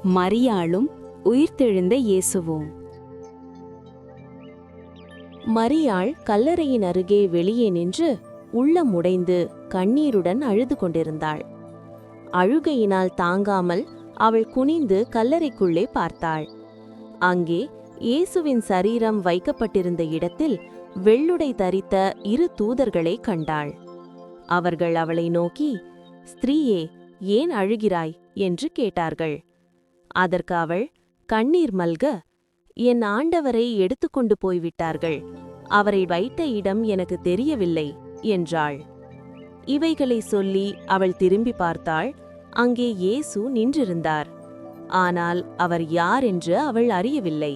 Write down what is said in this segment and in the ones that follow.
மரியாளும் உயிர்த்தெழுந்த இயேசுவும். மரியாள் கல்லறையின் அருகே வெளியே நின்று உள்ளம் உடைந்து கண்ணீருடன் அழுது கொண்டிருந்தாள். அழுகையினால் தாங்காமல் அவள் குனிந்து கல்லறைக்குள்ளே பார்த்தாள். அங்கே இயேசுவின் சரீரம் வைக்கப்பட்டிருந்த இடத்தில் வெள்ளுடை தரித்த 2 தூதர்களை கண்டாள். அவர்கள் அவளை நோக்கி, "ஸ்திரீயே, ஏன் அழுகிறாய்?" என்று கேட்டார்கள். அதற்கு அவள் கண்ணீர் மல்க, "என் ஆண்டவரை எடுத்துக்கொண்டு போய்விட்டார்கள். அவரை வைத்த இடம் எனக்கு தெரியவில்லை" என்றாள். இவைகளை சொல்லி அவள் திரும்பி பார்த்தாள். அங்கே இயேசு நின்றிருந்தார். ஆனால் அவர் யார் என்று அவள் அறியவில்லை.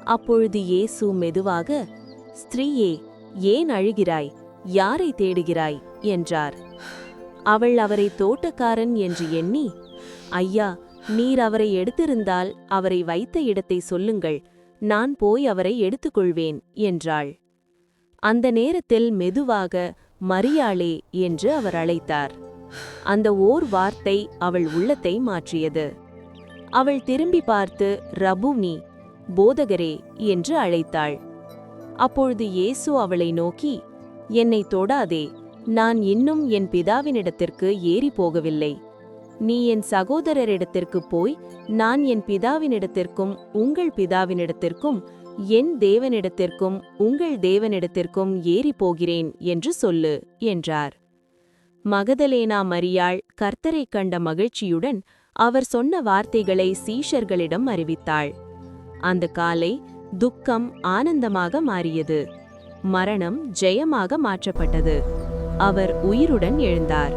அப்பொழுது இயேசு மெதுவாக, "ஸ்திரீயே, ஏன் அழுகிறாய்? யாரை தேடுகிறாய்?" என்றார். அவள் அவரை தோட்டக்காரன் என்று எண்ணி, "ஐயா, நீர் அவரை எடுத்திருந்தால் அவரை வைத்த இடத்தை சொல்லுங்கள், நான் போய் அவரை எடுத்துக்கொள்வேன்" என்றாள். அந்த நேரத்தில் மெதுவாக, "மரியாளே" என்று அவர் அழைத்தார். அந்த ஓர் வார்த்தை அவள் உள்ளத்தை மாற்றியது. அவள் திரும்பி பார்த்து, "ரபூனி, போதகரே" என்று அழைத்தாள். அப்பொழுது இயேசு அவளை நோக்கி, "என்னை தொடாதே, நான் இன்னும் என் பிதாவினிடத்திற்கு ஏறி போகவில்லை. நீ என் சகோதரரிடத்திற்கு போய், நான் என் பிதாவினிடத்திற்கும் உங்கள் பிதாவினிடத்திற்கும் என் தேவனிடத்திற்கும் உங்கள் தேவனிடத்திற்கும் ஏறி போகிறேன் என்று சொல்லு" என்றார். மகதலேனா மரியாள் கர்த்தரைக் கண்ட மகிழ்ச்சியுடன் அவர் சொன்ன வார்த்தைகளை சீஷர்களிடம் அறிவித்தாள். அந்த காலை துக்கம் ஆனந்தமாக மாறியது. மரணம் ஜெயமாக மாற்றப்பட்டது. அவர் உயிருடன் எழுந்தார்.